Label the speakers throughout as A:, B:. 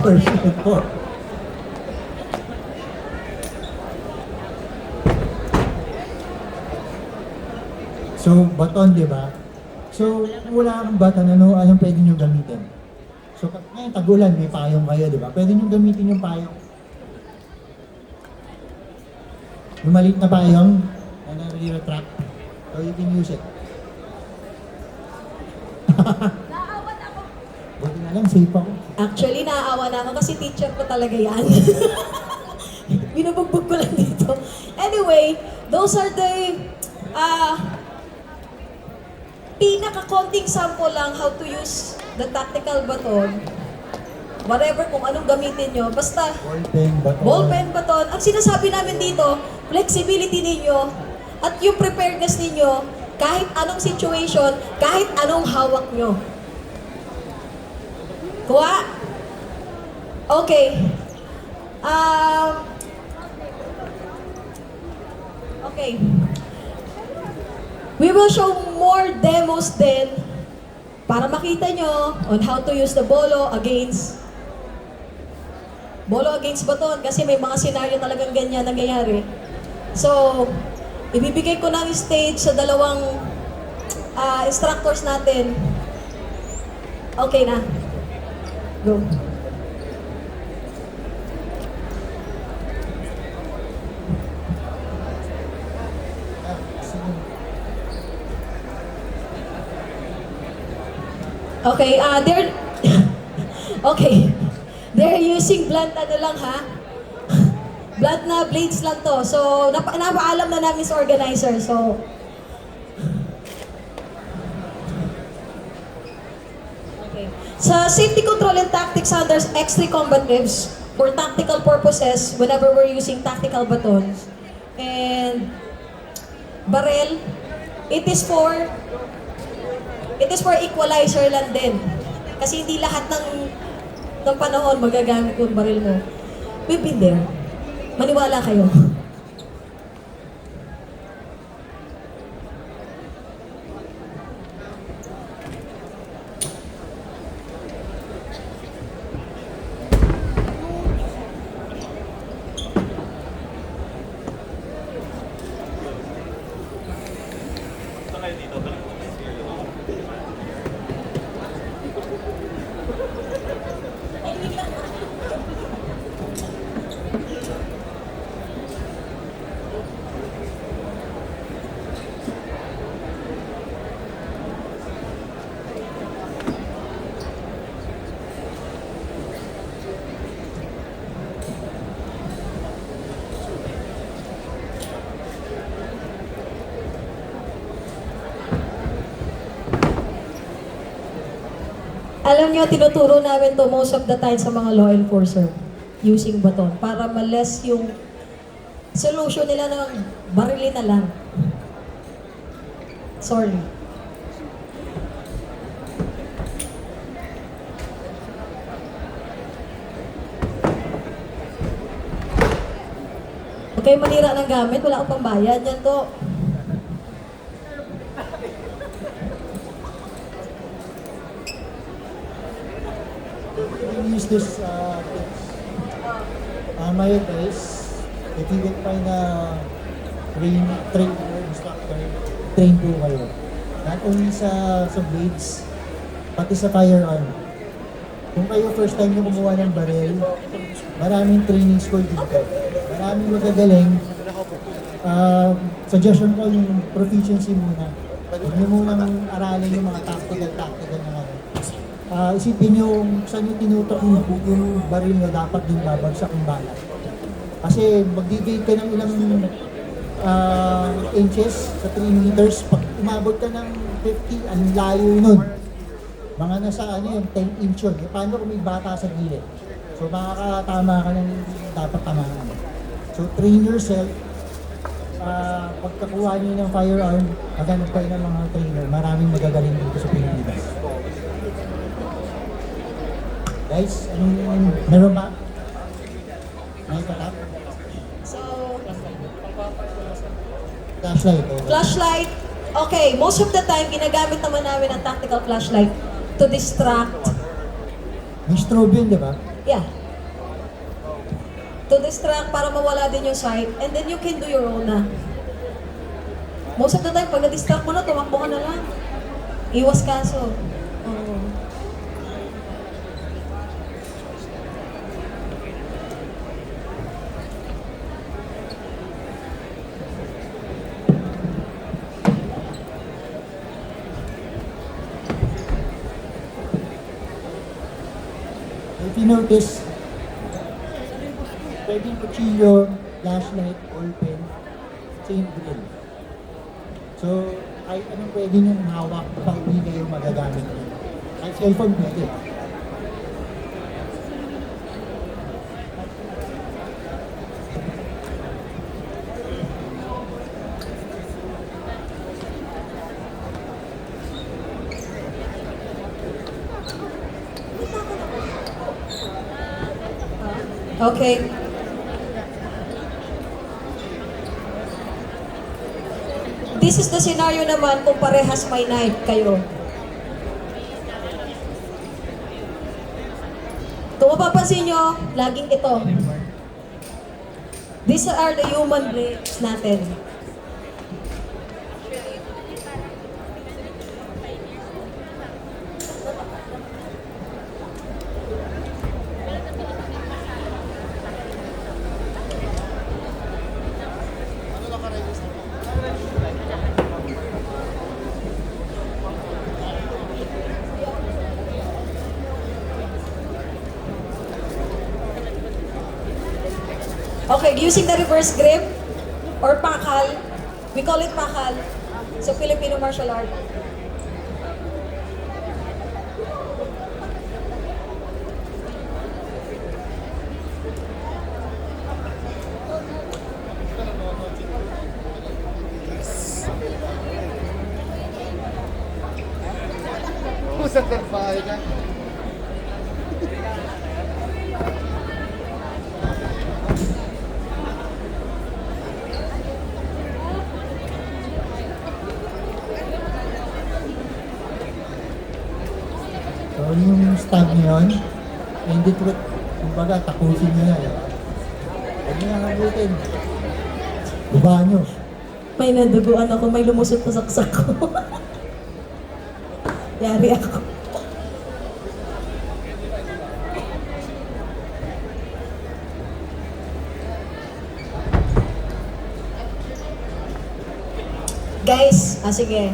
A: Version 4. So, baton, di ba? So, kung wala kang baton, anong pwede nyo gamitin? So, ngayon, tag-ulan, may payong kayo, di ba? Pwede nyo gamitin yung payong. Yung maliit na payong, na nare-retract. So, you can use it. Buti na lang, safe ako.
B: Actually, naaawa na ako kasi teacher ko talaga yan. Binubugbog ko lang dito. Anyway, those are the pinaka-konting sample lang how to use the tactical baton. Whatever kung anong gamitin nyo. Basta,
A: Ballpen, baton.
B: ballpen baton. Ang sinasabi namin dito, flexibility ninyo at yung preparedness ninyo kahit anong situation, kahit anong hawak nyo. Kuha? Okay. Okay. We will show more demos then para makita nyo on how to use the bolo against baton kasi may mga senaryo talagang ganyan nangyayari. So, ibibigay ko na yung stage sa dalawang instructors natin. Okay na. Go. Okay, they're okay. They're using blunt ano lang ha. Blunt na blades lang to. So, napaalam na namin sa organizer. So, okay. Sa safety control and tactics under X3 combatives for tactical purposes whenever we're using tactical batons and barrel, it is for equalizer lang din. Kasi hindi lahat ng panahon magagamit yung baril mo. We've been there. Maniwala kayo. Alam nyo, tinuturo namin to most of the time sa mga law enforcer using baton para ma-less yung solution nila ng barilin na lang. Sorry. Okay, manira ng gamit, wala akong pambayad. Yan to.
A: Use this my advice, if you can find a train instructor, train po kayo. Not only sa blades, pati sa firearm. Kung kayo first time nyo kumuha ng baril, maraming training school dito. Maraming magagaling. Suggestion ko yung proficiency muna. Huwag nyo munang aralin yung mga tactical na ano. Isipin nyo saan nyo tinutok yung baril nyo, dapat din babagsak yung bala. Kasi mag-divide ka ng ilang inches sa 3 meters, pag umabot ka ng 50, ang layo nun. Mga nasa 10 inch yun. Paano kung may bata sa gilid? So makakatama ka ng dapat tamaan. So train yourself. Pagkakuha nyo ng firearm, maghanap kayo ng mga trainer. Maraming magagaling dito sa Pilipinas. Guys, meron ba? May katap?
B: So,
A: Flashlight. Okay.
B: flashlight. Okay, most of the time, ginagamit naman namin ang tactical flashlight to distract.
A: May strobe yun, di ba?
B: Yeah. To distract para mawala din yung sight. And then you can do your own na. Most of the time, pag na-distract mo na, tumakbo ka na lang. Iwas kaso. Oo.
A: If you notice, pwedeng kutsilyo, flashlight, ballpen, same drill. So, kahit anong pwede niyong hawak, pag hindi kayo magagamit niyo. Kahit cellphone pwede.
B: Okay. This is the scenario naman kung parehas may knife kayo. Kung mapapansin nyo, laging ito. These are the human blades natin. Okay, using the reverse grip or pakal, we call it pakal sa Filipino martial art.
C: Pusat ng bahay ka.
A: So, yung stab niyo yun, hindi truth, kumbaga, tapusin niyo yan. Huwag niyo nang habutin. Bubaan niyo.
B: May naduguan ako, may lumusot na saksak ko. Yari ako. Guys, sige.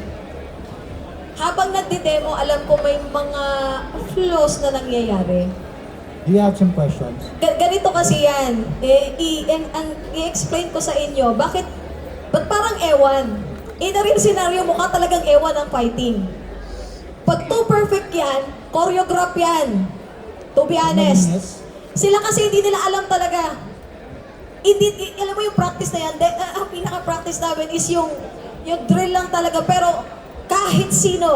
B: Habang nagdi-demo, alam ko may mga flaws na nangyayari.
A: Do you have some questions?
B: Ganito kasi yan. I-explain ko sa inyo, ba't parang ewan? In a real scenario, mukha talagang ewan ang fighting. Pag too perfect yan, choreograph yan. To be honest.
A: Malinis?
B: Sila kasi hindi nila alam talaga. Alam mo yung practice na yan, ang pinaka-practice namin is yung drill lang talaga. Pero kahit sino,